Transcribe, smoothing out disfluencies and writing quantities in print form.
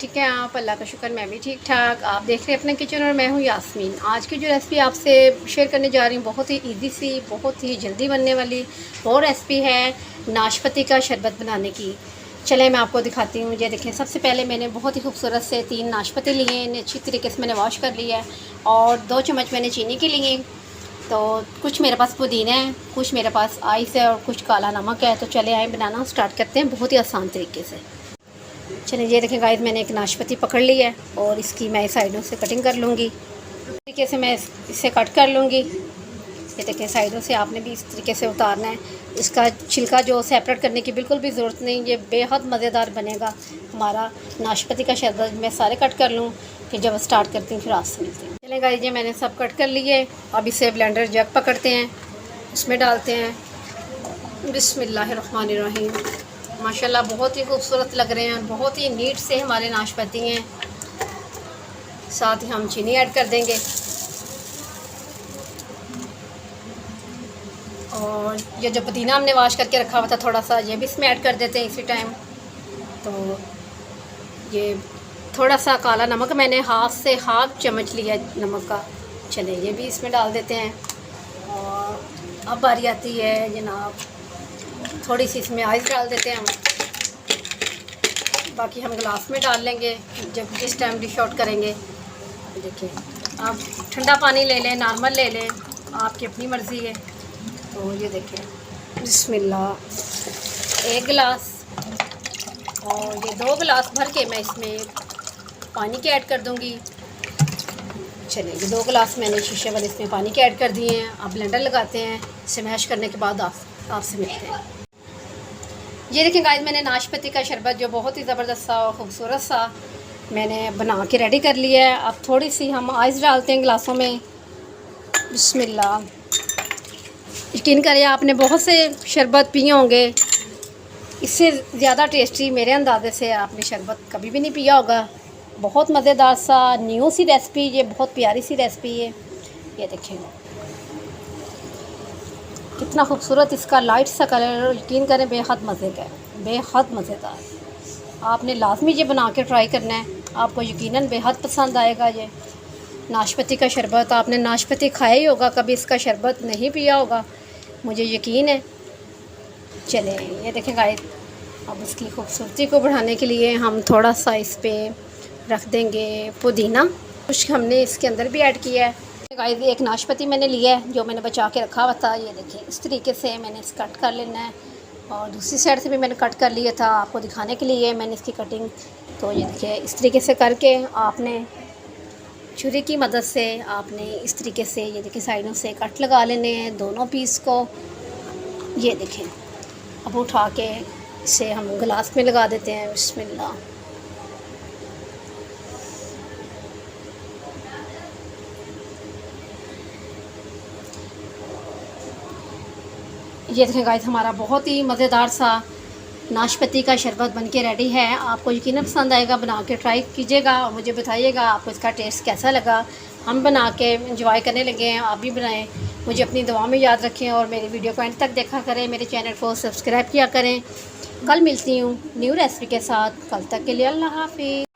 ठीक है आप? अल्लाह का शुक्र मैं भी ठीक ठाक। आप देख रहे हैं अपना किचन और मैं हूँ यास्मीन। आज की जो रेसिपी आपसे शेयर करने जा रही हूँ बहुत ही इजी सी, बहुत ही जल्दी बनने वाली वो रेसिपी है नाशपाती का शरबत बनाने की। चलें मैं आपको दिखाती हूँ। ये देखें, सबसे पहले मैंने बहुत ही खूबसूरत से 3 नाशपाती लिए हैं। इन्हें अच्छी तरीके से मैंने वॉश कर लिया है और 2 चम्मच मैंने चीनी के लिए। तो कुछ मेरे पास पुदीना है, कुछ मेरे पास आइस है और कुछ काला नमक है। तो चले आए बनाना स्टार्ट करते हैं बहुत ही आसान तरीके से। चलिए ये देखें गाइस, मैंने एक नाशपाती पकड़ ली है और इसकी मैं साइडों से कटिंग कर लूँगी। इस तरीके से मैं इसे कट कर लूँगी। ये देखें, साइडों से आपने भी इस तरीके से उतारना है। इसका छिलका जो सेपरेट करने की बिल्कुल भी ज़रूरत नहीं। ये बेहद मज़ेदार बनेगा हमारा नाशपाती का शरबत। मैं सारे कट कर लूँ, फिर जब स्टार्ट करती हूँ फिर आपसे मिलती हूँ। चलें गाइस, ये मैंने सब कट कर लिए। अब इसे ब्लेंडर जग पकड़ते हैं, उसमें डालते हैं। बिस्मिल्लाहिर्रहमानिर्रहीम। माशाल्लाह बहुत ही खूबसूरत लग रहे हैं, बहुत ही नीट से हमारे नाशपाती हैं। साथ ही हम चीनी ऐड कर देंगे और ये जो पुदीना हमने वॉश करके रखा हुआ था थोड़ा सा, ये भी इसमें ऐड कर देते हैं इसी टाइम। तो ये थोड़ा सा काला नमक मैंने हाफ चम्मच लिया नमक का। चले ये भी इसमें डाल देते हैं। और अब बारी आती है जनाब, थोड़ी सी इसमें आइस डाल देते हैं हम। बाकी हम गिलास में डाल लेंगे जब जिस टाइम डिश आउट करेंगे। देखिए, आप ठंडा पानी ले लें, नॉर्मल ले लें, आपकी अपनी मर्ज़ी है। तो ये देखिए, बिस्मिल्लाह, 1 गिलास और ये 2 गिलास भर के मैं इसमें पानी के ऐड कर दूँगी। चलिए, ये 2 गिलास मैंने शीशे वाले इसमें पानी के ऐड कर दिए हैं। अब ब्लेंडर लगाते हैं, इसे मैश करने के बाद आपसे मिलते हैं। ये देखें गाइस, मैंने नाशपाती का शरबत जो बहुत ही ज़बरदस्त सा और ख़ूबसूरत सा मैंने बना के रेडी कर लिया है। अब थोड़ी सी हम आइस डालते हैं गिलासों में। बिस्मिल्लाह। यकीन करिए आपने बहुत से शरबत पिए होंगे, इससे ज़्यादा टेस्टी मेरे अंदाजे से आपने शरबत कभी भी नहीं पिया होगा। बहुत मज़ेदार सा न्यू सी रेसिपी, ये बहुत प्यारी सी रेसिपी है। ये देखें कितना खूबसूरत इसका लाइट सा कलर, यकीन करें बेहद मज़े का है, बेहद मज़ेदार। आपने लाजमी ये बना के ट्राई करना है, आपको यकीनन बेहद पसंद आएगा। ये नाशपाती का शरबत, आपने नाशपाती खाया ही होगा, कभी इसका शरबत नहीं पिया होगा, मुझे यकीन है। चले ये देखें गाइस, अब इसकी खूबसूरती को बढ़ाने के लिए हम थोड़ा सा इस पर रख देंगे पुदीना। कुछ हमने इसके अंदर भी ऐड किया है। गाइस, एक नाशपाती मैंने लिया है जो मैंने बचा के रखा हुआ था। ये देखिए, इस तरीके से मैंने इस कट कर लेना है और दूसरी साइड से भी मैंने कट कर लिया था आपको दिखाने के लिए मैंने इसकी कटिंग। तो ये देखिए, इस तरीके से करके आपने छुरी की मदद से आपने इस तरीके से ये देखिए साइडों से कट लगा लेने हैं दोनों पीस को। ये देखें, अब उठा के इसे हम गिलास में लगा देते हैं। बिस्मिल्लाह। ये देखें गाइस, हमारा बहुत ही मज़ेदार सा नाशपाती का शरबत बनके रेडी है। आपको यकीनन पसंद आएगा, बना के ट्राई कीजिएगा और मुझे बताइएगा आपको इसका टेस्ट कैसा लगा। हम बना के इंजॉय करने लगे हैं, आप भी बनाएं। मुझे अपनी दुआ में याद रखें और मेरी वीडियो को एंड तक देखा करें, मेरे चैनल को सब्सक्राइब किया करें। कल मिलती हूँ न्यू रेसिपी के साथ, कल तक के लिए अल्लाह हाफ़िज़।